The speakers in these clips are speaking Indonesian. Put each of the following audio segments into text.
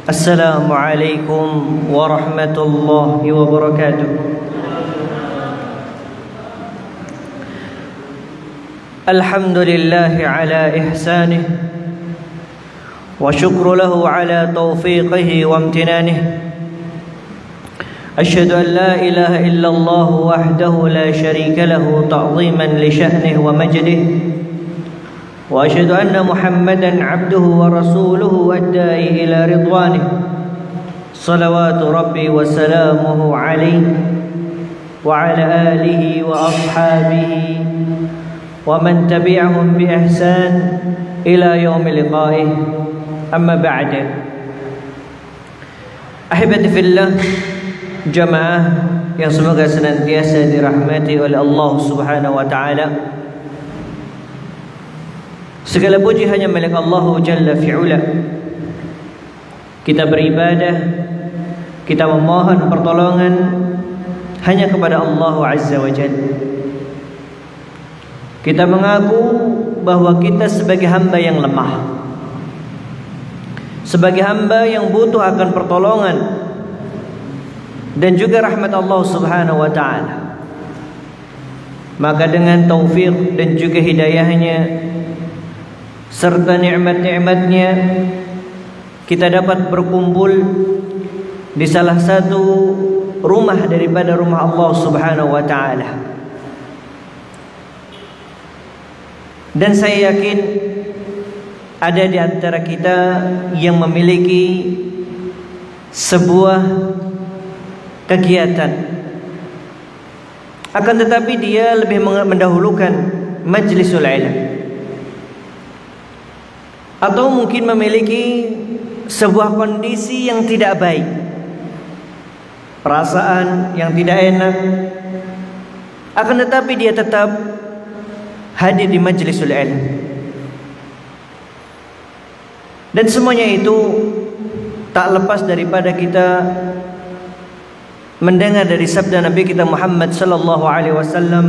Assalamualaikum warahmatullahi wabarakatuh. Alhamdulillahi ala ihsanih wa syukru lahu ala taufiqihi wa amtinanih. Asyhadu an la ilaha illallah wahdahu la syarika lahu ta'ziman li sya'nihi wa majdihi. وأشهد أن محمدا عبده ورسوله والداعي إلى رضوانه صلوات ربي وسلامه عليه وعلى آله وأصحابه ومن تبعهم بإحسان إلى يوم لقائه أما بعد أحبتي في الله jamaah yang semoga senantiasa dirahmati oleh Allah Subhanahu wa taala. Segala puji hanya milik Allah Jalla fi'ula. Kita beribadah, kita memohon pertolongan hanya kepada Allah Azza wa Jalla. Kita mengaku bahwa kita sebagai hamba yang lemah, sebagai hamba yang butuh akan pertolongan dan juga rahmat Allah Subhanahu wa ta'ala. Maka dengan taufik dan juga hidayahnya serta nikmat-nikmatnya, kita dapat berkumpul di salah satu rumah daripada rumah Allah Subhanahu wa ta'ala. Dan saya yakin ada di antara kita yang memiliki sebuah kegiatan, akan tetapi dia lebih mendahulukan majlisul ilm, atau mungkin memiliki sebuah kondisi yang tidak baik, perasaan yang tidak enak, akan tetapi dia tetap hadir di majlisul ilm. Dan semuanya itu tak lepas daripada kita mendengar dari sabda Nabi kita Muhammad sallallahu alaihi wasallam,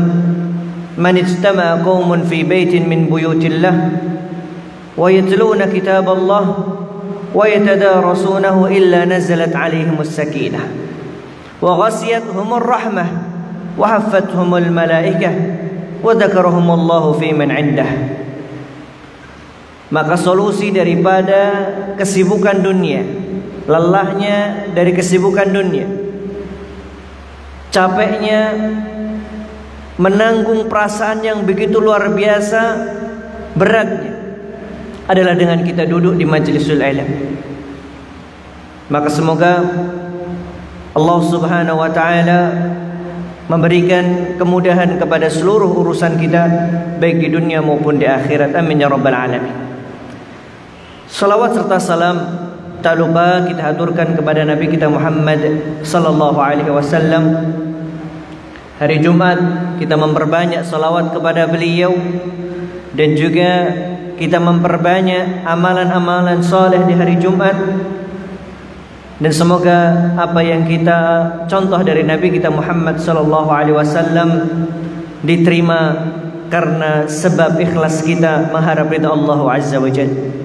"Man ijtama'a qaumun fi baitin min buyutillah wa yatluna kitab Allah wa yatadarasunahu illa nazalat alaihimus sakinah wa ghasiyatuhumur rahmah wa haffathumul malaikah wa dzakarahumullahu fi man 'indah." Maka solusi daripada kesibukan dunia, lelahnya dari kesibukan dunia, capeknya menanggung perasaan yang begitu luar biasa beratnya, adalah dengan kita duduk di majlisul ilm. Maka semoga Allah Subhanahu wa ta'ala memberikan kemudahan kepada seluruh urusan kita, baik di dunia maupun di akhirat. Amin ya rabbal alamin. Salawat serta salam tak lupa kita haturkan kepada Nabi kita Muhammad sallallahu alaihi wasallam. Hari Jumat kita memperbanyak salawat kepada beliau, dan juga kita memperbanyak amalan-amalan soleh di hari Jumat. Dan semoga apa yang kita contoh dari Nabi kita Muhammad sallallahu alaihi wasallam diterima karena sebab ikhlas kita mengharap ridha Allah Azza wa Jalla.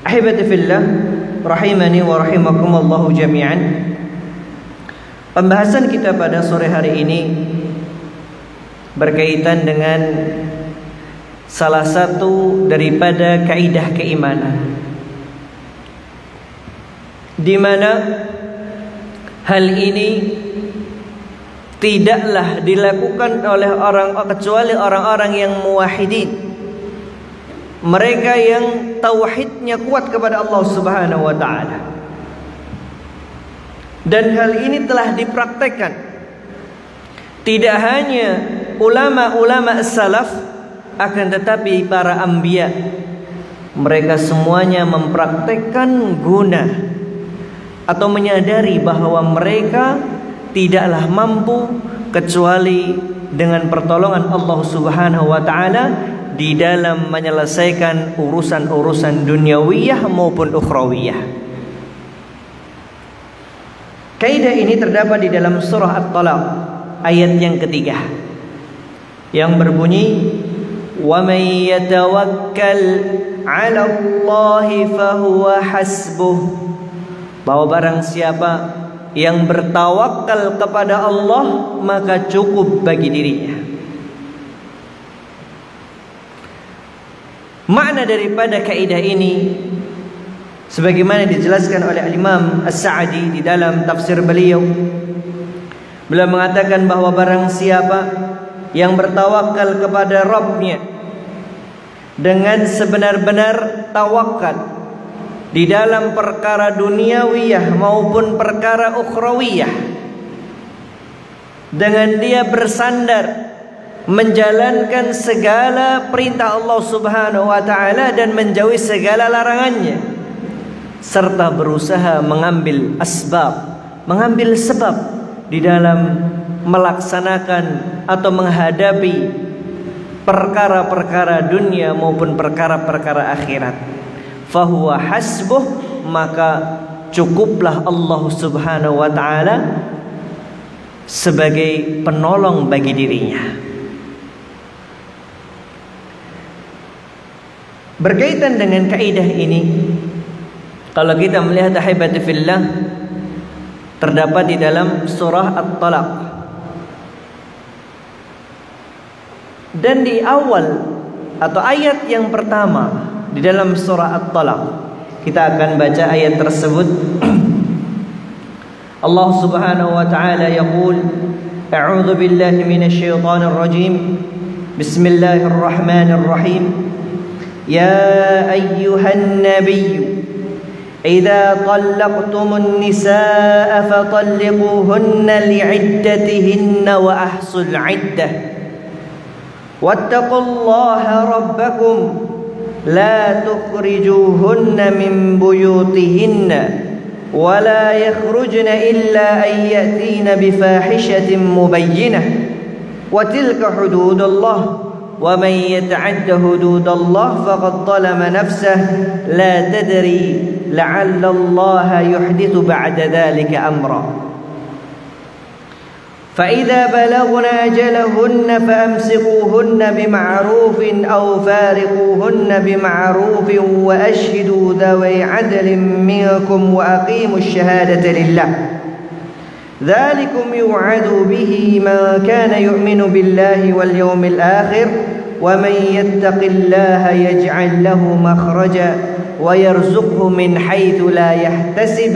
Ahibati fillah, rahimani wa rahimakumullahu jami'an. Pembahasan kita pada sore hari ini berkaitan dengan salah satu daripada kaidah keimanan, di mana hal ini tidaklah dilakukan oleh kecuali orang-orang yang muwahhidin, mereka yang tauhidnya kuat kepada Allah Subhanahu wa ta'ala. Dan hal ini telah dipraktekkan tidak hanya ulama-ulama salaf, akan tetapi para anbiya, mereka semuanya mempraktekkan guna atau menyadari bahwa mereka tidaklah mampu kecuali dengan pertolongan Allah Subhanahu wa ta'ala di dalam menyelesaikan urusan-urusan duniawiyah maupun ukhrawiyah. Kaidah ini terdapat di dalam surah At-Talaq ayat yang ketiga, yang berbunyi, wa may yatawakkal 'ala Allahi fahuwa hasbuh. Bahwa barang siapa yang bertawakal kepada Allah maka cukup bagi dirinya. Makna daripada kaidah ini sebagaimana dijelaskan oleh Imam As-Sa'di di dalam tafsir beliau. Beliau mengatakan bahwa barang siapa yang bertawakal kepada Rabb-Nya dengan sebenar-benar tawakal di dalam perkara duniawiyah maupun perkara ukhrawiyah, dengan dia bersandar menjalankan segala perintah Allah Subhanahu wa taala dan menjauhi segala larangannya, serta berusaha mengambil asbab, mengambil sebab di dalam melaksanakan atau menghadapi perkara-perkara dunia maupun perkara-perkara akhirat, fahuwa hasbuh, maka cukuplah Allah Subhanahu wa taala sebagai penolong bagi dirinya. Berkaitan dengan kaidah ini, kalau kita melihat ahibati fillah, terdapat di dalam surah At-Talaq. Dan di awal atau ayat yang pertama di dalam surah At-Talaq, kita akan baca ayat tersebut. Allah Subhanahu wa taala yaqul, a'udzu billahi minasyaitonir rajim. Bismillahirrahmanirrahim. يا أيها النبي إذا طلقتم النساء فطلقوهن لعدتهن وأحصوا العدة واتقوا الله ربكم لا تخرجوهن من بيوتهن ولا يخرجن إلا أن يأتين بفاحشة مبينة وتلك حدود الله ومن يتعد حدود الله فقد ظلم نفسه لا تدري لعل الله يحدث بعد ذلك أمرا فإذا بلغن أجلهن فأمسكوهن بمعروف أو فارقوهن بمعروف وأشهدوا ذوي عدل منكم وأقيموا الشهادة لله ذلكم يوعظ به من كان يؤمن بالله واليوم الآخر ومن يتق الله يجعل له مخرجا ويرزقه من حيث لا يحتسب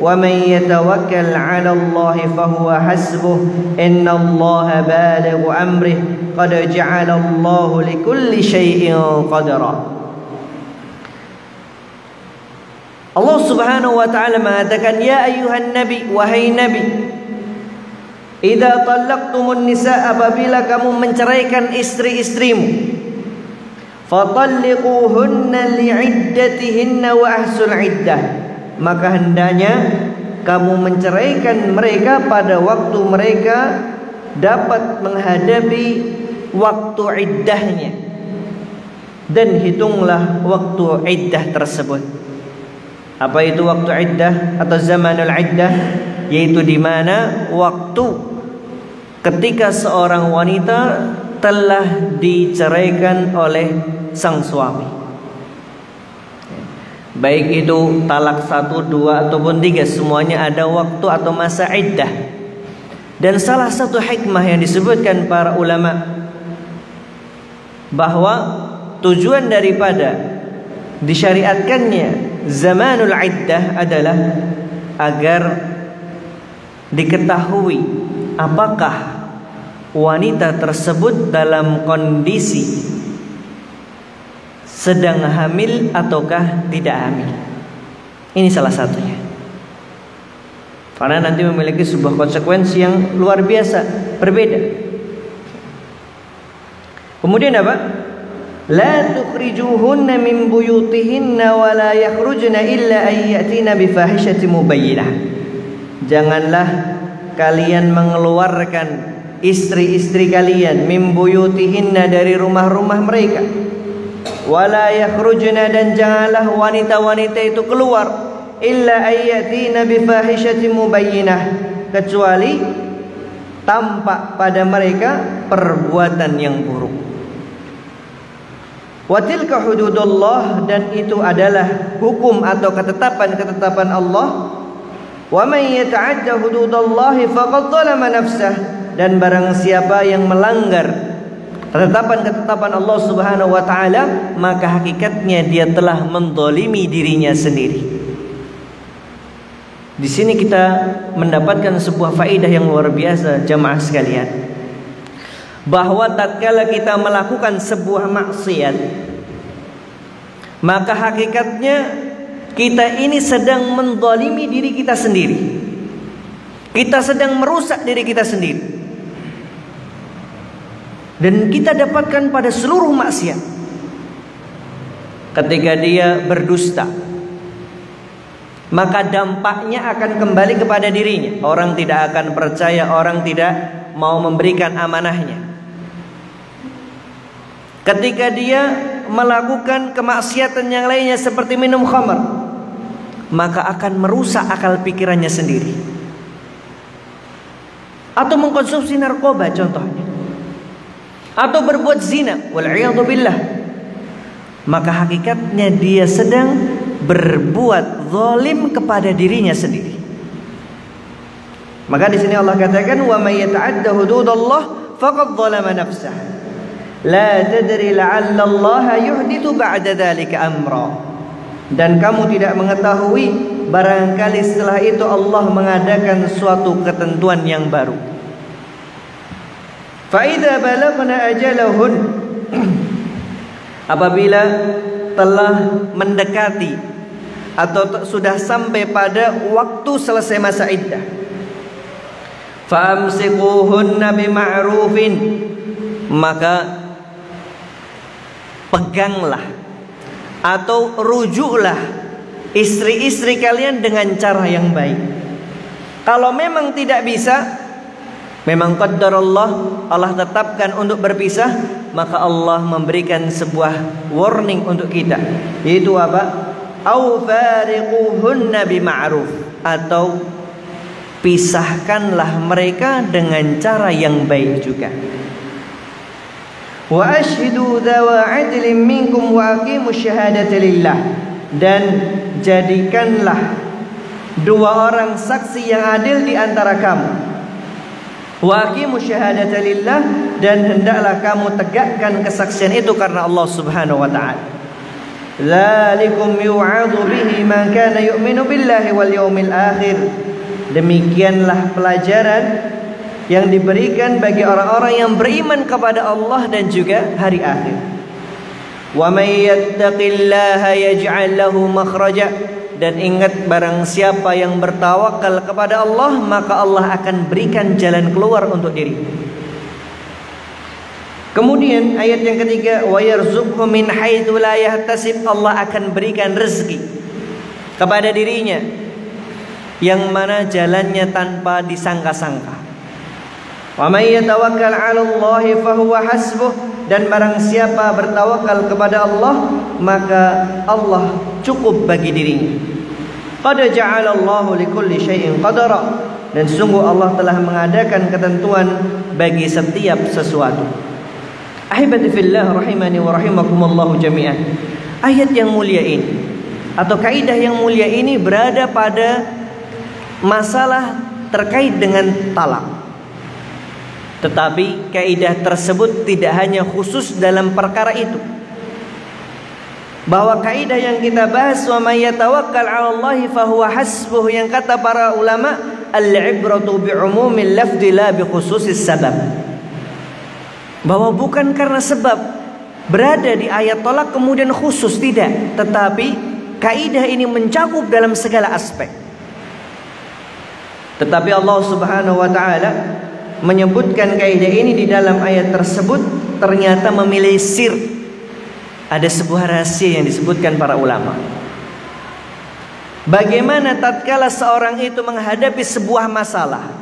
ومن يتوكل على الله فهو حسبه إن الله بالغ أمره قد جعل الله لكل شيء قدرا. Allah Subhanahu wa taala mengatakan, ya ayyuhan nabi, wahai nabi, idza talaqtumun nisa, apabila kamu menceraikan istri-istrimu, fatalliquhunna li'iddatihinna wa ahsul iddah, maka hendaknya kamu menceraikan mereka pada waktu mereka dapat menghadapi waktu iddahnya, dan hitunglah waktu iddah tersebut. Apa itu waktu iddah atau zamanul iddah? Yaitu di mana waktu ketika seorang wanita telah diceraikan oleh sang suami, baik itu talak 1, 2 ataupun 3, semuanya ada waktu atau masa iddah. Dan salah satu hikmah yang disebutkan para ulama, bahwa tujuan daripada disyariatkannya zamanul iddah adalah agar diketahui apakah wanita tersebut dalam kondisi sedang hamil ataukah tidak hamil. Ini salah satunya, karena nanti memiliki sebuah konsekuensi yang luar biasa berbeda. Kemudian apa? La tukhrijuhunna min buyutihinna wa la yakhrujna illa an yatina bi fahishatin mubayyinah. Janganlah kalian mengeluarkan istri-istri kalian min buyutihinna, dari rumah-rumah mereka, wa la yakhrujna, dan janganlah wanita-wanita itu keluar, illa an yatina bi fahishatin mubayyinah, kecuali tampak pada mereka perbuatan yang buruk. Wa tilka hududullah, dan itu adalah hukum atau ketetapan-ketetapan Allah. Wa man yata'adda hududallahi faqad zalama nafsah, dan barang siapa yang melanggar ketetapan-ketetapan Allah Subhanahu wa taala, maka hakikatnya dia telah menzalimi dirinya sendiri. Di sini kita mendapatkan sebuah faedah yang luar biasa, jamaah sekalian, bahwa tatkala kita melakukan sebuah maksiat, maka hakikatnya kita ini sedang menzalimi diri kita sendiri. Kita sedang merusak diri kita sendiri. Dan kita dapatkan pada seluruh maksiat. Ketika dia berdusta, maka dampaknya akan kembali kepada dirinya. Orang tidak akan percaya, orang tidak mau memberikan amanahnya. Ketika dia melakukan kemaksiatan yang lainnya seperti minum khamar, maka akan merusak akal pikirannya sendiri. Atau mengkonsumsi narkoba contohnya, atau berbuat zina, wal'iyadzu billah, maka hakikatnya dia sedang berbuat zalim kepada dirinya sendiri. Maka di sini Allah katakan, wa may yata'adda hududallah faqad zalama nafsah. La tadri la'alla Allah yuhdithu ba'da dzalika amra. Dan kamu tidak mengetahui, barangkali setelah itu Allah mengadakan suatu ketentuan yang baru. Fa idza balagna ajalahun, apabila telah mendekati atau sudah sampai pada waktu selesai masa iddah, fa amsikuhunna bima'rufin, maka peganglah atau rujuklah istri-istri kalian dengan cara yang baik. Kalau memang tidak bisa, memang qaddarallah, Allah tetapkan untuk berpisah, maka Allah memberikan sebuah warning untuk kita, yaitu apa? Au fariquhunna bima'ruf, atau pisahkanlah mereka dengan cara yang baik juga. Wa ashhidu dzawa 'adlin minkum wa aqimus syahadata lillah, dan jadikanlah dua orang saksi yang adil di antara kamu. Wa aqimus syahadata lillah, dan hendaklah kamu tegakkan kesaksian itu karena Allah Subhanahu wa taala. Dzalikum yu'adzu bihi man kana yu'minu billahi wal yawmil akhir. Demikianlah pelajaran yang diberikan bagi orang-orang yang beriman kepada Allah dan juga hari akhir. Wa may yattaqillaha yaj'al lahu makhraja, dan ingat, barang siapa yang bertawakal kepada Allah, maka Allah akan berikan jalan keluar untuk diri. Kemudian ayat yang ketiga, wa yarzuqhu min haitsu la yahtasib, Allah akan berikan rezeki kepada dirinya yang mana jalannya tanpa disangka-sangka. Wa may yatawakkal 'ala Allahi fa huwa hasbuh, dan barang siapa bertawakal kepada Allah, maka Allah cukup bagi dirinya. Qad ja'ala Allahu likulli syai'in qadara, dan sungguh Allah telah mengadakan ketentuan bagi setiap sesuatu. Ahibati fillah rahimani wa rahimakumullah jami'an. Ayat yang mulia ini atau kaidah yang mulia ini berada pada masalah terkait dengan talak. Tetapi kaidah tersebut tidak hanya khusus dalam perkara itu. Bahwa kaidah yang kita bahas, wa may yatawakkal 'ala Allahi fa huwa hasbuh, yang kata para ulama, al-ibratu bi umumil lafzi la bi khususis sabab. Bahwa bukan karena sebab berada di ayat tolak kemudian khusus, tidak, tetapi kaidah ini mencakup dalam segala aspek. Tetapi Allah Subhanahu wa taala menyebutkan kaidah ini di dalam ayat tersebut ternyata memilih sir. Ada sebuah rahasia yang disebutkan para ulama. Bagaimana tatkala seorang itu menghadapi sebuah masalah.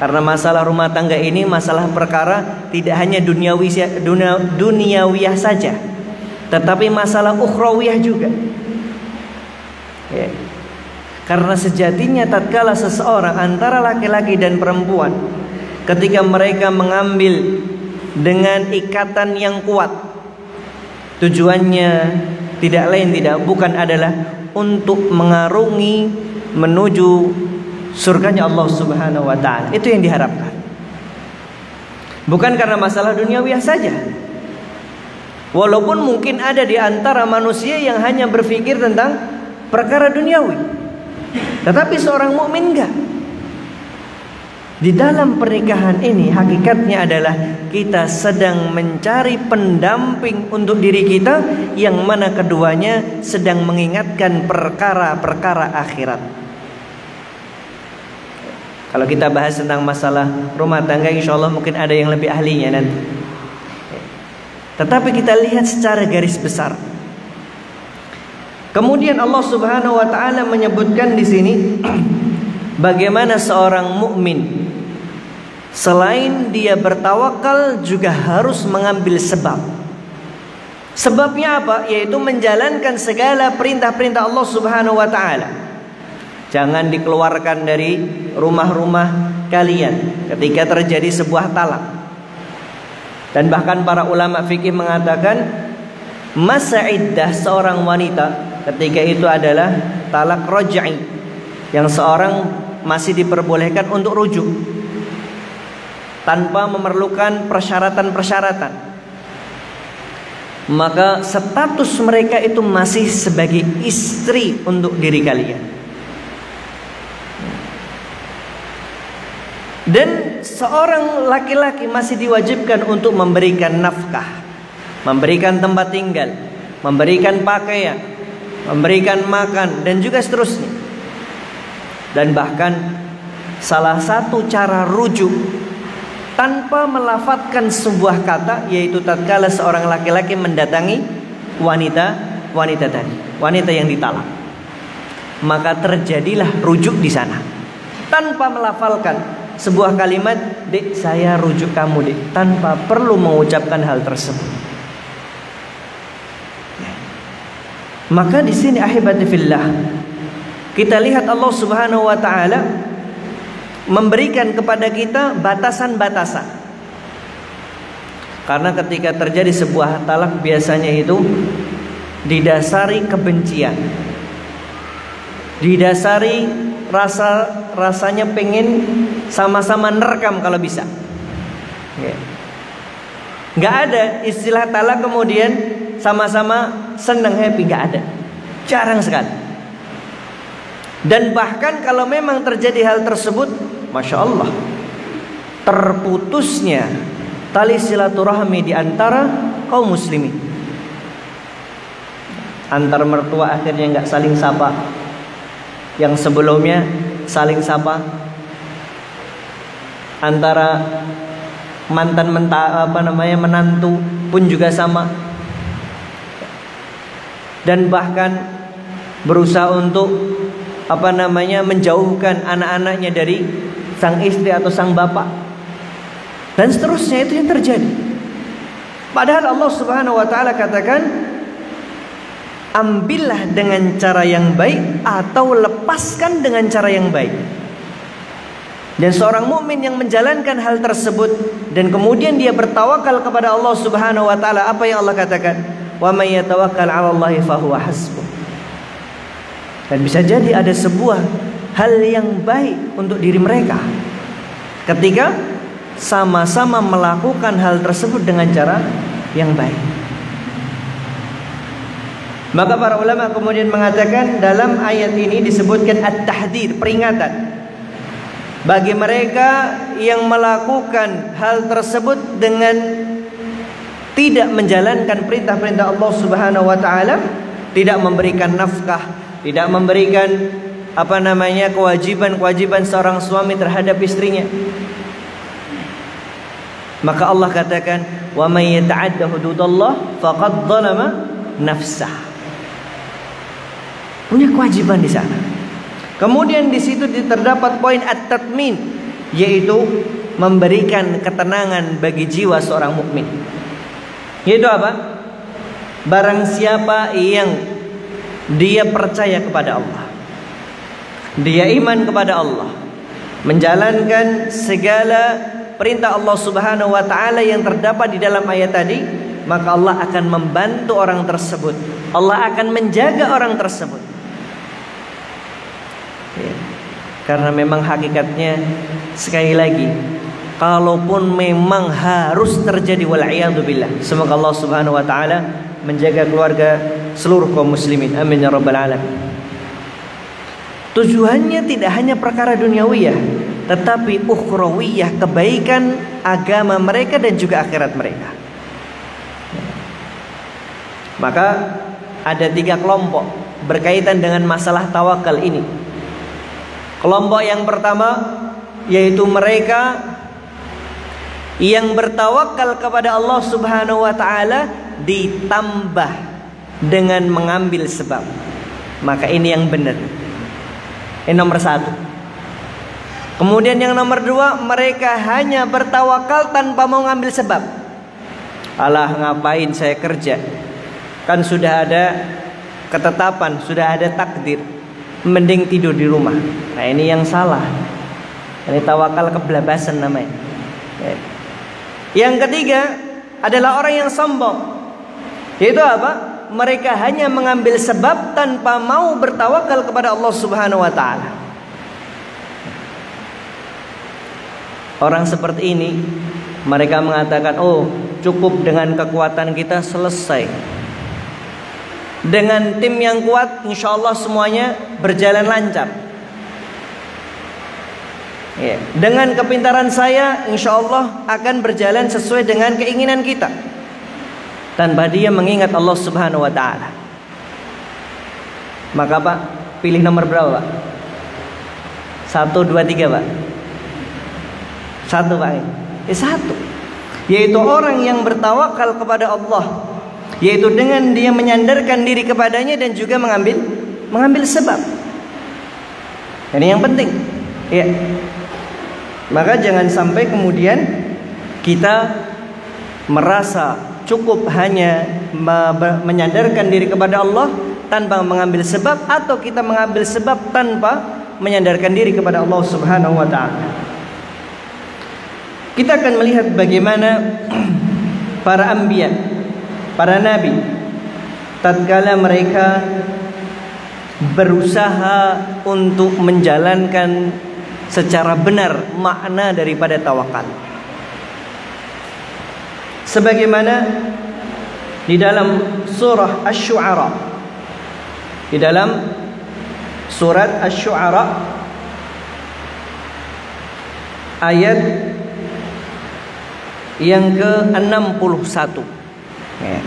Karena masalah rumah tangga ini masalah perkara tidak hanya duniawiyah saja, tetapi masalah ukhrawiyah juga. Ya. Karena sejatinya tatkala seseorang antara laki-laki dan perempuan, ketika mereka mengambil dengan ikatan yang kuat, tujuannya bukan adalah untuk mengarungi menuju surganya Allah Subhanahu wa taala. Itu yang diharapkan. Bukan karena masalah duniawi saja. Walaupun mungkin ada di antara manusia yang hanya berpikir tentang perkara duniawi, tetapi seorang mukmin enggak. Di dalam pernikahan ini hakikatnya adalah kita sedang mencari pendamping untuk diri kita, yang mana keduanya sedang mengingatkan perkara-perkara akhirat. Kalau kita bahas tentang masalah rumah tangga, insya Allah mungkin ada yang lebih ahlinya nanti. Tetapi kita lihat secara garis besar. Kemudian Allah Subhanahu wa taala menyebutkan di sini bagaimana seorang mukmin selain dia bertawakal juga harus mengambil sebab. Sebabnya apa? Yaitu menjalankan segala perintah-perintah Allah Subhanahu wa taala. Jangan dikeluarkan dari rumah-rumah kalian ketika terjadi sebuah talak. Dan bahkan para ulama fikih mengatakan masa iddah seorang wanita ketika itu adalah talak raj'i, yang seorang masih diperbolehkan untuk rujuk tanpa memerlukan persyaratan-persyaratan. Maka status mereka itu masih sebagai istri untuk diri kalian. Dan seorang laki-laki masih diwajibkan untuk memberikan nafkah, memberikan tempat tinggal, memberikan pakaian, memberikan makan, dan juga seterusnya. Dan bahkan salah satu cara rujuk tanpa melafadzkan sebuah kata, yaitu tatkala seorang laki-laki mendatangi wanita tadi, wanita yang ditalak, maka terjadilah rujuk di sana tanpa melafalkan sebuah kalimat, "Dek, saya rujuk kamu, Dek," tanpa perlu mengucapkan hal tersebut. Maka di sini ahibati fillah, kita lihat Allah Subhanahu wa taala memberikan kepada kita batasan-batasan. Karena ketika terjadi sebuah talak biasanya itu didasari kebencian, didasari rasanya pengen sama-sama nerekam kalau bisa. Nggak ada istilah talak kemudian sama-sama senang happy, nggak ada, jarang sekali. Dan bahkan kalau memang terjadi hal tersebut, masya Allah, terputusnya tali silaturahmi di antara kaum muslimin. Antar mertua akhirnya nggak saling sapa. Yang sebelumnya saling sapa. Antara mantan menantu pun juga sama. Dan bahkan berusaha untuk menjauhkan anak-anaknya dari sang istri atau sang bapak. Dan seterusnya, itu yang terjadi. Padahal Allah Subhanahu wa taala katakan, ambillah dengan cara yang baik atau lepaskan dengan cara yang baik. Dan seorang mukmin yang menjalankan hal tersebut dan kemudian dia bertawakal kepada Allah Subhanahu wa taala, apa yang Allah katakan? Wa may yatawakkal 'ala Allahi fahuwa hasbuh. Dan bisa jadi ada sebuah hal yang baik untuk diri mereka ketika sama-sama melakukan hal tersebut dengan cara yang baik. Maka para ulama kemudian mengatakan dalam ayat ini disebutkan at-tahdzir, peringatan bagi mereka yang melakukan hal tersebut dengan tidak menjalankan perintah-perintah Allah Subhanahu wa taala, tidak memberikan nafkah, tidak memberikan kewajiban-kewajiban seorang suami terhadap istrinya. Maka Allah katakan, "Wa may yata'adda hududallah faqad dzalama nafsah." Punya kewajiban di sana. Kemudian di situ terdapat poin at-tatmin, yaitu memberikan ketenangan bagi jiwa seorang mukmin. Yaitu apa? Barang siapa yang dia percaya kepada Allah, dia iman kepada Allah, menjalankan segala perintah Allah Subhanahu wa taala yang terdapat di dalam ayat tadi, maka Allah akan membantu orang tersebut. Allah akan menjaga orang tersebut. Ya. Karena memang hakikatnya, sekali lagi, kalaupun memang harus terjadi, wal'iyadzubillah, semoga Allah subhanahu wa ta'ala menjaga keluarga seluruh kaum muslimin, amin ya rabbal alamin. Tujuannya tidak hanya perkara duniawiyah, tetapi ukhrawiyah, kebaikan agama mereka dan juga akhirat mereka. Maka ada 3 kelompok berkaitan dengan masalah tawakal ini. Kelompok yang pertama yaitu mereka yang bertawakal kepada Allah subhanahu wa ta'ala ditambah dengan mengambil sebab. Maka ini yang benar. Ini nomor 1. Kemudian yang nomor 2, mereka hanya bertawakal tanpa mau ngambil sebab. Alah, ngapain saya kerja? Kan sudah ada ketetapan, sudah ada takdir. Mending tidur di rumah. Nah, ini yang salah. Ini tawakal kebelabasan namanya. Yang ketiga adalah orang yang sombong. Yaitu apa? Mereka hanya mengambil sebab tanpa mau bertawakal kepada Allah subhanahu wa ta'ala. Orang seperti ini, mereka mengatakan, oh, cukup dengan kekuatan kita, selesai. Dengan tim yang kuat, insya Allah semuanya berjalan lancar. Ya. Dengan kepintaran saya, insya Allah akan berjalan sesuai dengan keinginan kita, tanpa dia mengingat Allah subhanahu wa ta'ala. Maka Pak, pilih nomor berapa Pak? 1, 2, 3 Pak. 1 Pak. 1. Yaitu orang yang bertawakal kepada Allah, yaitu dengan dia menyandarkan diri kepadanya dan juga mengambil sebab. Ini yang penting. Ya. Maka jangan sampai kemudian kita merasa cukup hanya menyandarkan diri kepada Allah tanpa mengambil sebab, atau kita mengambil sebab tanpa menyandarkan diri kepada Allah subhanahu wa ta'ala. Kita akan melihat bagaimana para anbiya, para nabi, tatkala mereka berusaha untuk menjalankan secara benar makna daripada tawakal. Sebagaimana di dalam surah Asy-Syu'ara, di dalam surat Asy-Syu'ara ayat yang ke-61. Ya.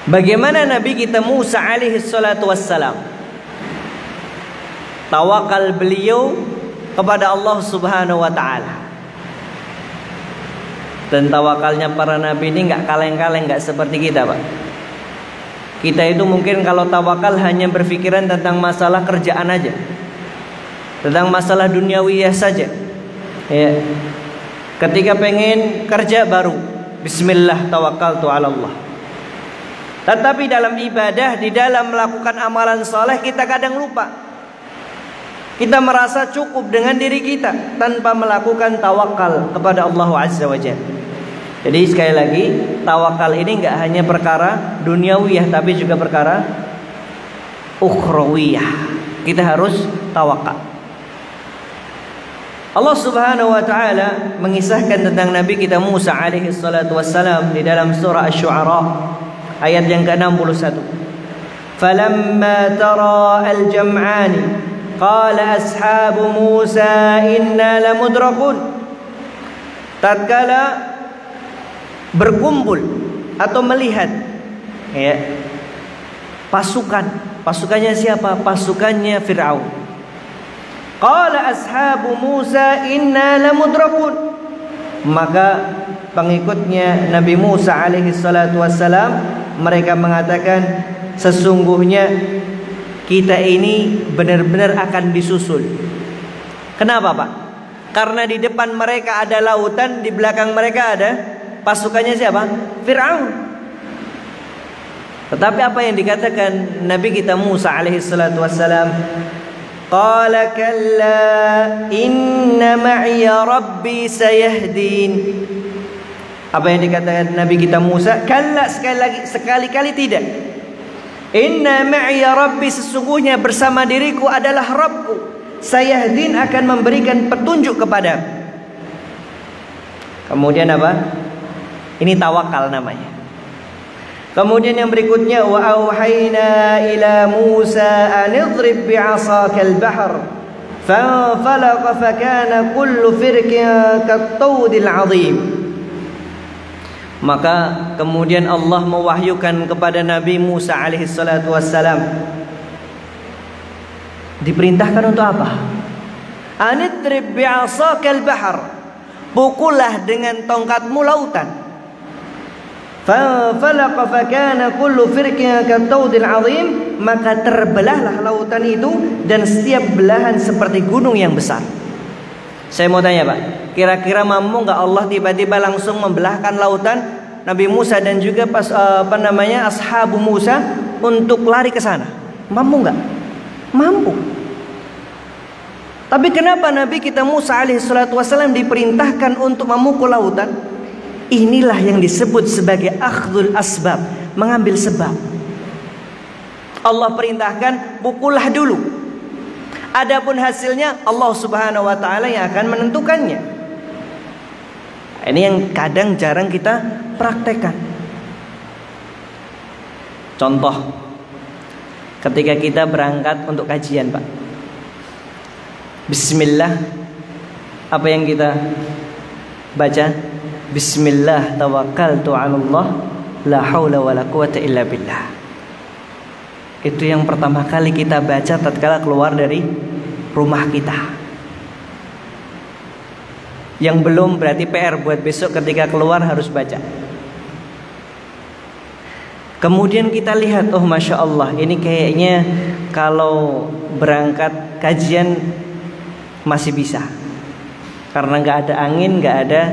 Bagaimana Nabi kita Musa alaihi salatu wassalam, tawakal beliau kepada Allah subhanahu wa ta'ala. Dan tawakalnya para nabi ini nggak kaleng-kaleng, nggak seperti kita Pak. Kita itu mungkin kalau tawakal hanya berpikiran tentang masalah kerjaan aja, tentang masalah duniawiyah saja. Ya. Ketika pengen kerja baru bismillah tawakkaltu ala Allah. Tetapi dalam ibadah, di dalam melakukan amalan soleh, kita kadang lupa. Kita merasa cukup dengan diri kita tanpa melakukan tawakal kepada Allah Azza wa Jalla. Jadi sekali lagi, tawakal ini enggak hanya perkara duniawiyah, tapi juga perkara ukhrawiyah. Kita harus tawakal. Allah subhanahu wa ta'ala mengisahkan tentang Nabi kita Musa alaihi salatu wassalam di dalam surah Asy-Syu'ara ayat yang ke-61. Falamma tara al-jam'ani qala ashabu Musa inna lamudrakun. Tatkala berkumpul atau melihat ya, pasukannya siapa? Pasukannya Fir'aun. Qala ashabu Musa inna lamudrakun. Maka pengikutnya Nabi Musa alaihi salatu wassalam, mereka mengatakan, sesungguhnya kita ini benar-benar akan disusul. Kenapa Pak? Karena di depan mereka ada lautan, di belakang mereka ada pasukannya siapa? Fir'aun. Tetapi apa yang dikatakan Nabi kita Musa alaihi salatu wassalam? Qala kalla inna ma'iya rabbi sayahdin. Apa yang dikatakan Nabi kita Musa? Kalla, sekali-kali tidak. Inna ma'iya rabbi, sesungguhnya bersama diriku adalah Rabbku. Sayahdin, akan memberikan petunjuk kepada. Kemudian apa? Ini tawakal namanya. Kemudian yang berikutnya, wa auhayna ila Musa an idrib bi'asakal bahr fanfalaqa fakana kullu firqin kattawdil 'azim. Maka kemudian Allah mewahyukan kepada Nabi Musa alaihi salatu wassalam, diperintahkan untuk apa? Anidrib bi'asakal bahr, pukullah dengan tongkatmu lautan. Fanfalaqa fakana kullu firqin kattawdil 'azim, maka terbelahlah lautan itu dan setiap belahan seperti gunung yang besar. Saya mau tanya Pak, kira-kira mampu nggak Allah tiba-tiba langsung membelahkan lautan Nabi Musa dan juga ashabu Musa untuk lari ke sana? Mampu nggak? Mampu. Tapi kenapa Nabi kita Musa alaihi salatu wasallam diperintahkan untuk memukul lautan? Inilah yang disebut sebagai akhdul asbab, mengambil sebab. Allah perintahkan pukullah dulu. Adapun hasilnya Allah Subhanahu wa taala yang akan menentukannya. Ini yang kadang jarang kita praktekkan. Contoh, ketika kita berangkat untuk kajian, Pak. Bismillah, apa yang kita baca? Bismillah tawakkaltu 'alallah la haula wala quwata illa billah. Itu yang pertama kali kita baca tatkala keluar dari rumah kita. Yang belum berarti PR buat besok ketika keluar harus baca. Kemudian kita lihat, oh Masya Allah, ini kayaknya kalau berangkat kajian masih bisa. Karena gak ada angin, gak ada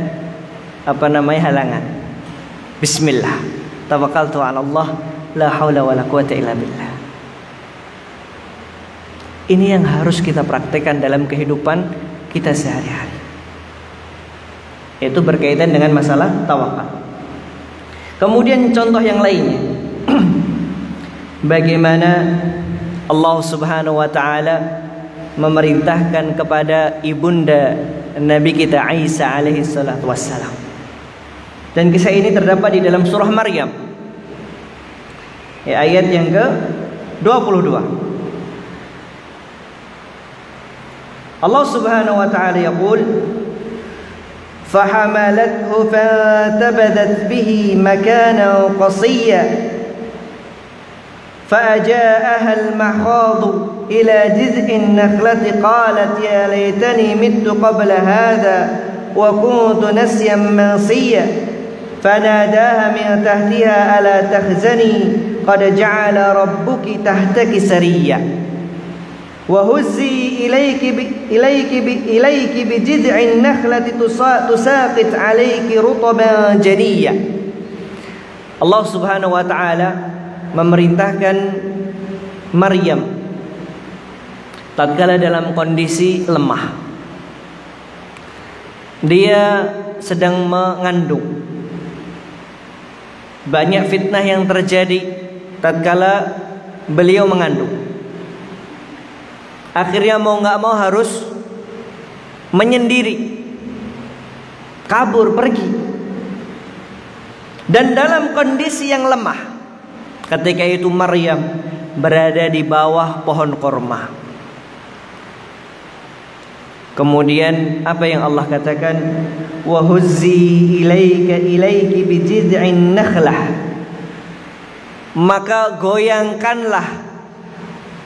halangan. Bismillah tawakkaltu 'alallah la haula wala quwata illa billah. Ini yang harus kita praktekkan dalam kehidupan kita sehari-hari. Itu berkaitan dengan masalah tawakal. Kemudian contoh yang lainnya, bagaimana Allah Subhanahu wa taala memerintahkan kepada ibunda Nabi kita Isa alaihi salatu wassalam. Dan kisah ini terdapat di dalam surah Maryam, ayat yang ke-22. Allah Subhanahu wa ta'ala yaqul, فَحَمَلَتْهُ فَانْتَبَذَتْ بِهِ مَكَانًا قَصِيًّا فَأَجَاءَهَا الْمَخَاضُ إِلَى جِذْعِ النَّخْلَةِ قَالَتْ يَا لَيْتَنِي مِتُّ قَبْلَ هَذَا وَكُنْتُ نَسْيًا مَنْسِيًّا فَنَادَاهَا مِنْ تَحْتِهَا أَلَا تَحْزَنِي قَدْ جَعَلَ رَبُّكِ تَحْتَكِ سَرِيًّا وَهُزِّي إِلَيْكِ بِجِذْعِ النَّخْلَةِ تُسَاقِطْ عَلَيْكِ رُطَبًا جَنِيًّا. Allah Subhanahu wa taala memerintahkan Maryam tatkala dalam kondisi lemah. Dia sedang mengandung. Banyak fitnah yang terjadi tatkala beliau mengandung. Akhirnya mau nggak mau harus menyendiri, kabur pergi. Dan dalam kondisi yang lemah, ketika itu Maryam berada di bawah pohon korma. Kemudian apa yang Allah katakan? Wa huzzi ilaiki bijid'in nakhlah. Maka goyangkanlah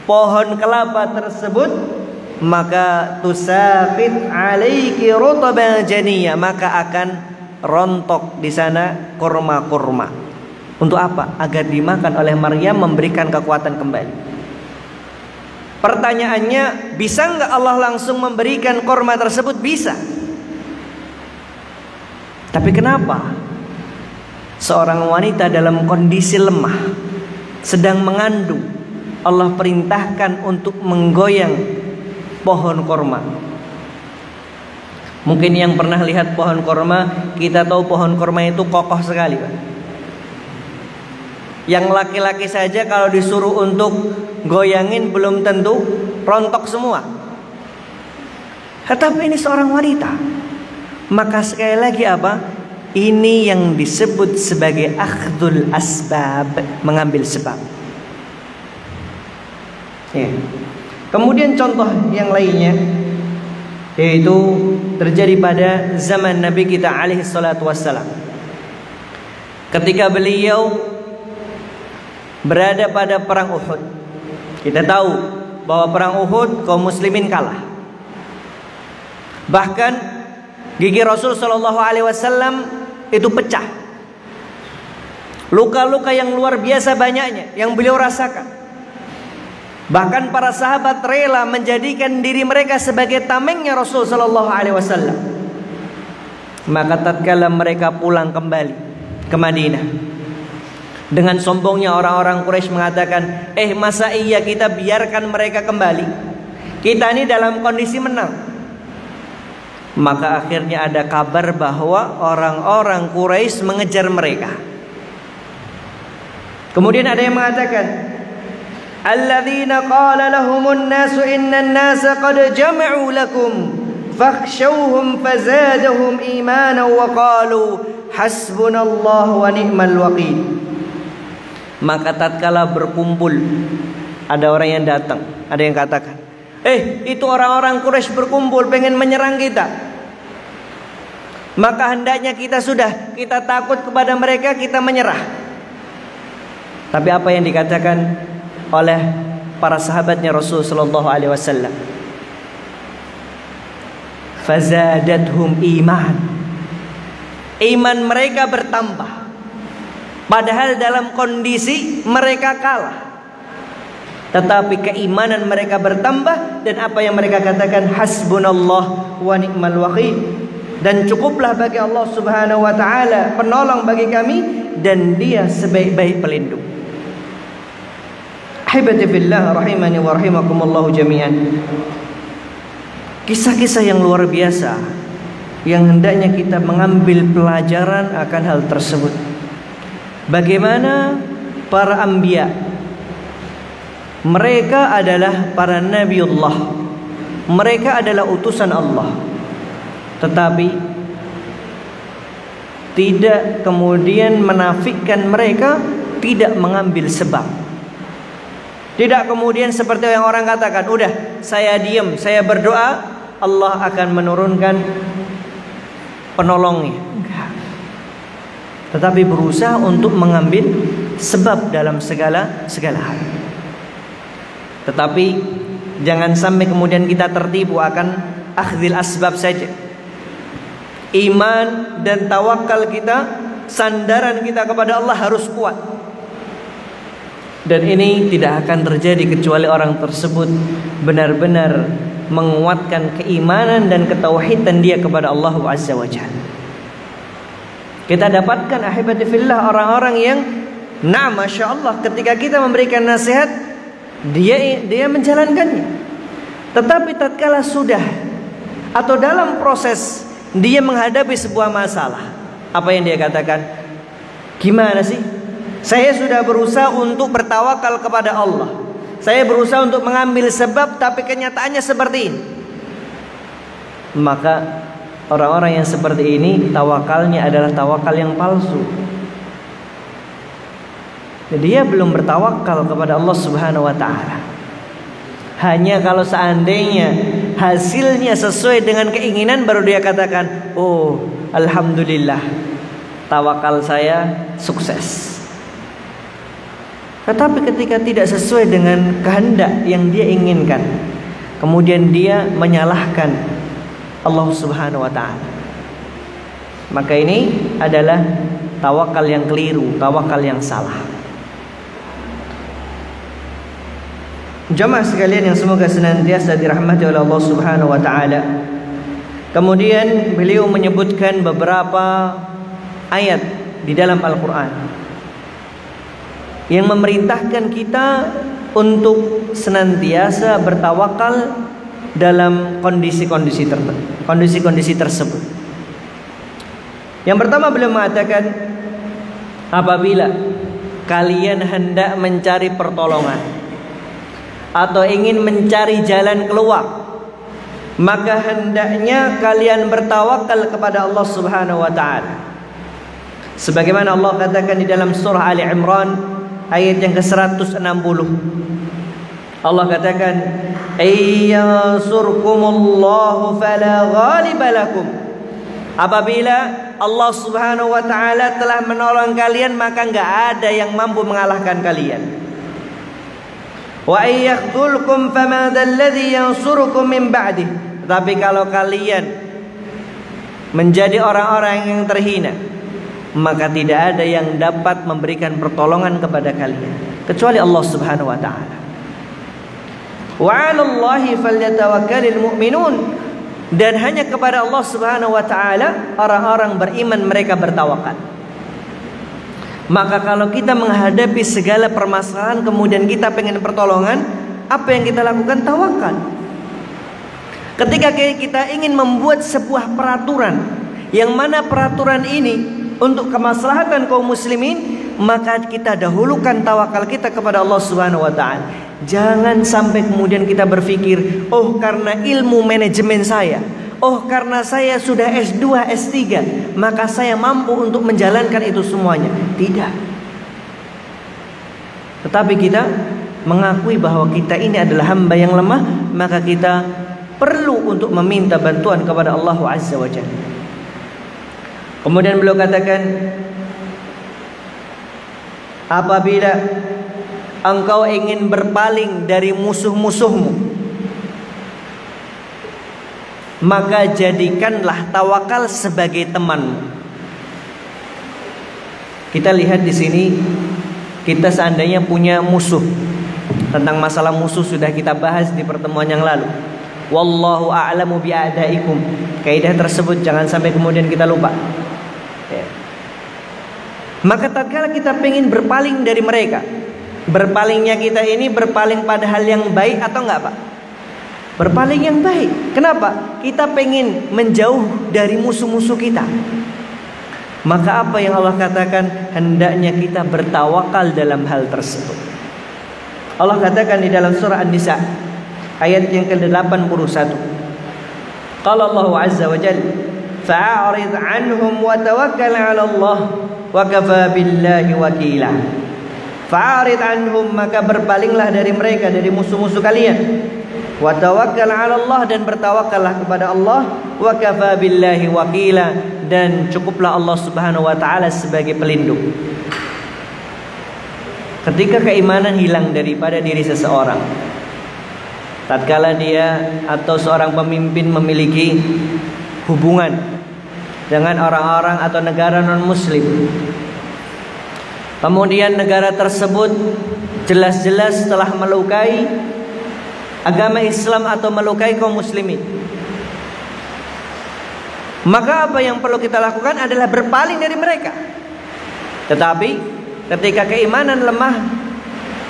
pohon kelapa tersebut, maka tusaqit alaiki rutaban janiyya, maka akan rontok di sana kurma-kurma. Untuk apa? Agar dimakan oleh Maryam, memberikan kekuatan kembali. Pertanyaannya, bisa nggak Allah langsung memberikan kurma tersebut? Bisa. Tapi kenapa seorang wanita dalam kondisi lemah, sedang mengandung, Allah perintahkan untuk menggoyang pohon korma? Mungkin yang pernah lihat pohon korma, kita tahu pohon korma itu kokoh sekali, Pak. Yang laki-laki saja kalau disuruh untuk goyangin belum tentu rontok semua. Tetapi ini seorang wanita. Maka sekali lagi apa? Ini yang disebut sebagai akhdul asbab, mengambil sebab. Ya. Kemudian contoh yang lainnya, yaitu terjadi pada zaman Nabi kita alaihi salatu wassalam. Ketika beliau berada pada perang Uhud, kita tahu bahwa perang Uhud kaum muslimin kalah. Bahkan gigi Rasul sallallahu alaihi wasallam itu pecah. Luka-luka yang luar biasa banyaknya yang beliau rasakan. Bahkan para sahabat rela menjadikan diri mereka sebagai tamengnya Rasul sallallahu alaihi wasallam. Maka tatkala mereka pulang kembali ke Madinah, dengan sombongnya orang-orang Quraisy mengatakan, masa iya kita biarkan mereka kembali? Kita ini dalam kondisi menang. Maka akhirnya ada kabar bahwa orang-orang Quraisy mengejar mereka. Kemudian ada yang mengatakan, alladzina qala lahumun nasu innan nasa qad jama'u lakum fakhshawhum fazadahum imanan wa qalu hasbunallahu wa ni'mal wakil. Maka tatkala berkumpul, ada orang yang datang, ada yang katakan, itu orang-orang Quraisy berkumpul pengen menyerang kita. Maka hendaknya kita takut kepada mereka, kita menyerah. Tapi apa yang dikatakan oleh para sahabatnya Rasul sallallahu alaihi wasallam? Fazadathum iman. Iman mereka bertambah. Padahal dalam kondisi mereka kalah. Tetapi keimanan mereka bertambah, dan apa yang mereka katakan, hasbunallah wa ni'mal wakil. Dan cukuplah bagi Allah Subhanahu wa taala penolong bagi kami, dan Dia sebaik-baik pelindung. Ahibati fillah rahimani wa rahimakumullah jami'an. Kisah-kisah yang luar biasa yang hendaknya kita mengambil pelajaran akan hal tersebut. Bagaimana para anbiya, mereka adalah para nabiullah, mereka adalah utusan Allah, tetapi tidak kemudian menafikan mereka, tidak mengambil sebab. Tidak kemudian seperti yang orang katakan, udah saya diam, saya berdoa, Allah akan menurunkan penolongnya. Enggak. Tetapi berusaha untuk mengambil sebab dalam segala hal. Tetapi jangan sampai kemudian kita tertipu akan akhdil asbab saja. Iman dan tawakal kita, sandaran kita kepada Allah harus kuat. Dan ini tidak akan terjadi kecuali orang tersebut benar-benar menguatkan keimanan dan ketauhidan dia kepada Allah Azza wa Jalla. Kita dapatkan ahibati fillah orang-orang yang masya Allah, ketika kita memberikan nasihat, dia menjalankannya. Tetapi tatkala sudah atau dalam proses dia menghadapi sebuah masalah, apa yang dia katakan? Gimana sih? Saya sudah berusaha untuk bertawakal kepada Allah. Saya berusaha untuk mengambil sebab, tapi kenyataannya seperti ini. Maka orang-orang yang seperti ini, tawakalnya adalah tawakal yang palsu. Dia belum bertawakal kepada Allah Subhanahu wa ta'ala. Hanya kalau seandainya hasilnya sesuai dengan keinginan, baru dia katakan, oh alhamdulillah, tawakal saya sukses. Tetapi ketika tidak sesuai dengan kehendak yang dia inginkan, kemudian dia menyalahkan Allah Subhanahu wa ta'ala, maka ini adalah tawakal yang keliru, tawakal yang salah. Jamaah sekalian yang semoga senantiasa dirahmati oleh Allah Subhanahu wa ta'ala. Kemudian beliau menyebutkan beberapa ayat di dalam Al-Quran yang memerintahkan kita untuk senantiasa bertawakal dalam kondisi-kondisi tersebut. Yang pertama beliau mengatakan, apabila kalian hendak mencari pertolongan atau ingin mencari jalan keluar, maka hendaknya kalian bertawakal kepada Allah Subhanahu wa taala. Sebagaimana Allah katakan di dalam surah Ali Imran ayat yang ke-160. Allah katakan, "Ayyansurkumullahu fala ghaliba lakum." Apabila Allah Subhanahu wa taala telah menolong kalian, maka enggak ada yang mampu mengalahkan kalian. Wa ayyakhzulkum famadal ladzi yansurukum min ba'dih. Tapi kalau kalian menjadi orang-orang yang terhina, maka tidak ada yang dapat memberikan pertolongan kepada kalian kecuali Allah Subhanahu wa taala. Wa 'alallahi falyatawakkalul mu'minun. Dan hanya kepada Allah Subhanahu wa taala orang-orang beriman mereka bertawakal. Maka kalau kita menghadapi segala permasalahan kemudian kita pengen pertolongan, apa yang kita lakukan? Tawakal. Ketika kita ingin membuat sebuah peraturan, yang mana peraturan ini untuk kemaslahatan kaum muslimin, maka kita dahulukan tawakal kita kepada Allah Subhanahu wa taala. Jangan sampai kemudian kita berpikir, oh karena ilmu manajemen saya, oh karena saya sudah S2, S3, maka saya mampu untuk menjalankan itu semuanya. Tidak. Tetapi kita mengakui bahwa kita ini adalah hamba yang lemah, maka kita perlu untuk meminta bantuan kepada Allah Azza wa Jalla. Kemudian beliau katakan, apabila engkau ingin berpaling dari musuh-musuhmu, maka jadikanlah tawakal sebagai temanmu. Kita lihat di sini, kita seandainya punya musuh. Tentang masalah musuh sudah kita bahas di pertemuan yang lalu. Wallahu a'lamu bi'adaikum. Kaidah tersebut jangan sampai kemudian kita lupa. Ya. Maka tatkala kita ingin berpaling dari mereka, berpalingnya kita ini berpaling pada hal yang baik atau enggak, Pak? Berpaling yang baik. Kenapa? Kita pengen menjauh dari musuh-musuh kita. Maka apa yang Allah katakan? Hendaknya kita bertawakal dalam hal tersebut. Allah katakan di dalam surah An-Nisa ayat yang ke-81. Qala Allah Azza wa Jalla, "Fa'arid 'anhum wa tawakkal 'ala Allah wa kafa billahi wakila." Fa'arid 'anhum, maka berpalinglah dari mereka, dari musuh-musuh kalian. Wa tawakkal 'ala Allah, dan bertawakallah kepada Allah. Wa kafa billahi wakila, dan cukuplah Allah Subhanahu wa taala sebagai pelindung. Ketika keimanan hilang daripada diri seseorang, tatkala dia atau seorang pemimpin memiliki hubungan dengan orang-orang atau negara non-muslim, kemudian negara tersebut jelas-jelas telah melukai agama Islam atau melukai kaum muslimin, maka apa yang perlu kita lakukan adalah berpaling dari mereka. Tetapi ketika keimanan lemah,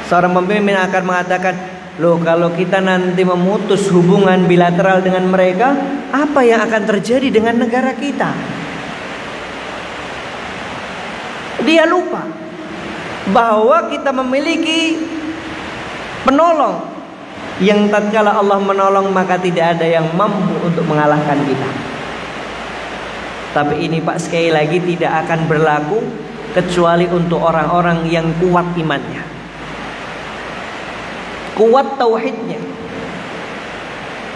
seorang pemimpin akan mengatakan, loh, kalau kita nanti memutus hubungan bilateral dengan mereka, apa yang akan terjadi dengan negara kita? Dia lupa bahwa kita memiliki penolong yang tatkala Allah menolong maka tidak ada yang mampu untuk mengalahkan kita. Tapi ini, Pak, sekali lagi tidak akan berlaku kecuali untuk orang-orang yang kuat imannya, kuat tauhidnya,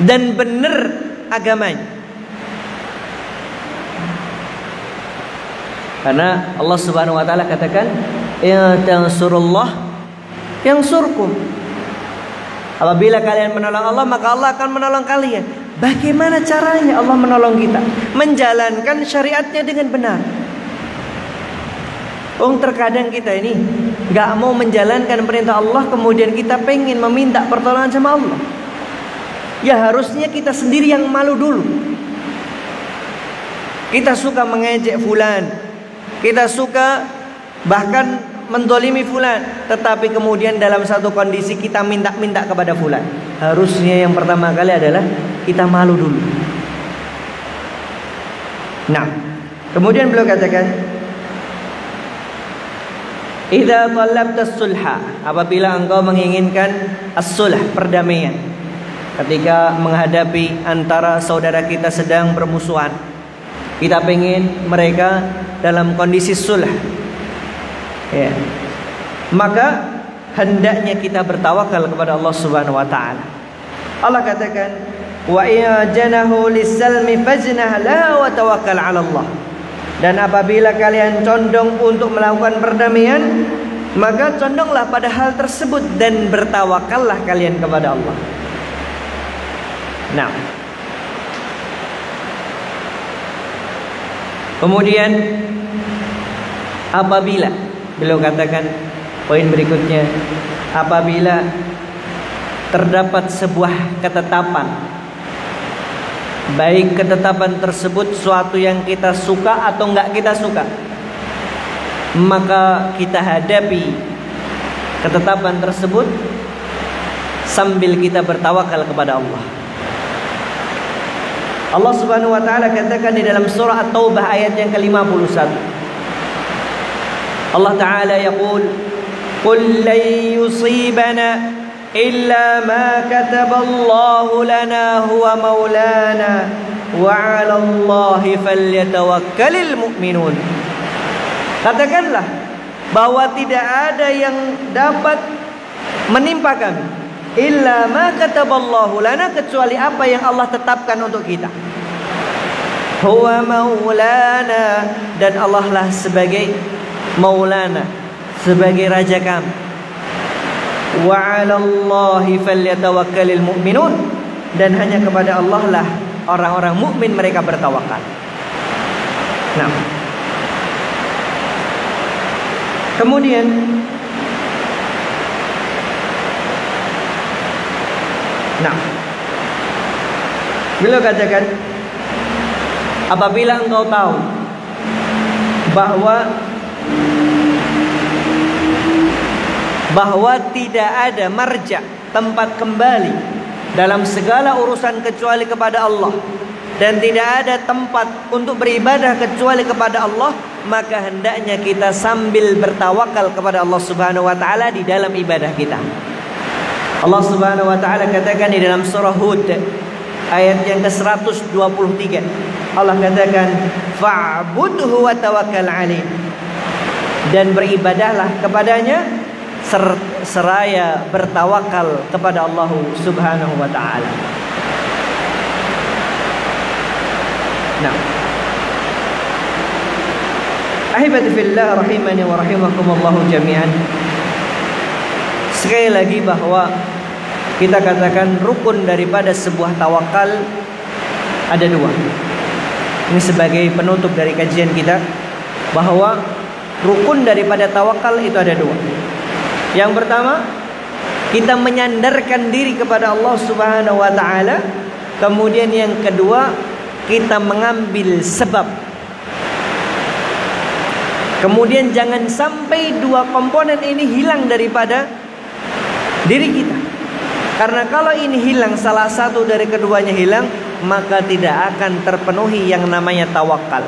dan benar agamanya. Karena Allah Subhanahu wa taala katakan, "Ya tansurullah yansurkum." Apabila kalian menolong Allah, maka Allah akan menolong kalian. Bagaimana caranya Allah menolong kita? Menjalankan syariatnya dengan benar. Terkadang kita ini gak mau menjalankan perintah Allah, kemudian kita pengen meminta pertolongan sama Allah. Ya harusnya kita sendiri yang malu dulu. Kita suka mengejek fulan, kita suka bahkan mendolimi fulan, tetapi kemudian dalam satu kondisi kita minta kepada fulan. Harusnya yang pertama kali adalah kita malu dulu. Nah, kemudian beliau katakan, idza talabta sulha, apabila engkau menginginkan as-sulh, perdamaian, ketika menghadapi antara saudara kita sedang bermusuhan, kita pengen mereka dalam kondisi sulh, ya, maka hendaknya kita bertawakal kepada Allah Subhanahu wa taala. Allah katakan, wa in janahu lis-salmi fajnah laha wa tawakkal 'ala Allah. Dan apabila kalian condong untuk melakukan perdamaian, maka condonglah pada hal tersebut dan bertawakallah kalian kepada Allah. Nah, kemudian apabila beliau katakan poin berikutnya, apabila terdapat sebuah ketetapan, baik ketetapan tersebut suatu yang kita suka atau enggak kita suka, maka kita hadapi ketetapan tersebut sambil kita bertawakal kepada Allah. Allah Subhanahu wa taala katakan di dalam surah At-Taubah ayat yang ke-51. Allah taala yaqul, "Qul lan yusibana illa ma kataballahu lana huwa maulana wa 'ala Allahi falyatawakkalul mu'minun." Katakanlah bahwa tidak ada yang dapat menimpa kami illa ma kataballahu lana, kecuali apa yang Allah tetapkan untuk kita. Huwa maulana, dan Allah lah sebagai maulana, sebagai raja kami. Wa 'ala Allahi falyatawakkalul mu'minun, dan hanya kepada Allah lah orang-orang mukmin mereka bertawakal. Nah, kemudian beliau katakan, apabila engkau tahu bahwa tidak ada marja, tempat kembali dalam segala urusan kecuali kepada Allah, dan tidak ada tempat untuk beribadah kecuali kepada Allah, maka hendaknya kita sambil bertawakal kepada Allah Subhanahu wa taala di dalam ibadah kita. Allah Subhanahu wa taala katakan di dalam surah Hud ayat yang ke-123, Allah katakan, fa'budhu wa tawakkal 'alaih, dan beribadahlah kepadanya seraya bertawakal kepada Allah Subhanahu wa taala. Nah, ahibati fillah rahimani wa rahimakumullah jami'an. Sekali lagi bahwa kita katakan rukun daripada sebuah tawakal ada dua. Ini sebagai penutup dari kajian kita, bahwa rukun daripada tawakal itu ada dua. Yang pertama, kita menyandarkan diri kepada Allah Subhanahu wa taala. Kemudian yang kedua, kita mengambil sebab. Kemudian jangan sampai dua komponen ini hilang daripada diri kita. Karena kalau ini hilang, salah satu dari keduanya hilang, maka tidak akan terpenuhi yang namanya tawakal.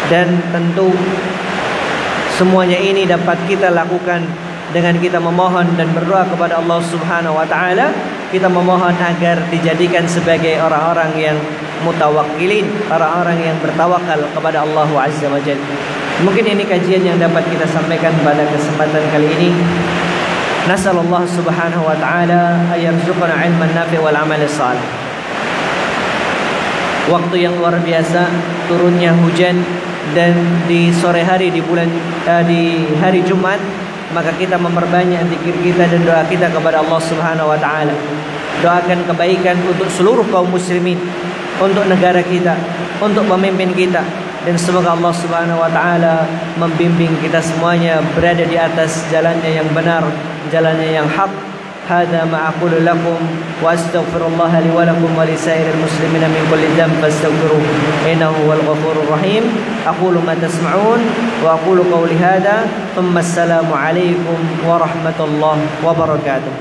Dan tentu semuanya ini dapat kita lakukan dengan kita memohon dan berdoa kepada Allah Subhanahu wa taala. Kita memohon agar dijadikan sebagai orang-orang yang mutawakkilin, orang-orang yang bertawakal kepada Allah Azza wa Jalla. Mungkin ini kajian yang dapat kita sampaikan pada kesempatan kali ini. Nasallallahu Subhanahu wa taala ayarzuqana ilman nafi' wal amal salih. Waktu yang luar biasa turunnya hujan, dan di sore hari di hari Jumat, maka kita memperbanyak zikir kita dan doa kita kepada Allah Subhanahu wa taala. Doakan kebaikan untuk seluruh kaum muslimin, untuk negara kita, untuk pemimpin kita, dan semoga Allah Subhanahu wa taala membimbing kita semuanya berada di atas jalannya yang benar, jalannya yang hak, هذا ما أقول لكم وأستغفر الله لي ولكم ولسائر المسلمين من كل ذنب فاستغفروه إنه هو الغفور الرحيم. أقول ما تسمعون وأقول قولي هذا ثم السلام عليكم ورحمة الله وبركاته.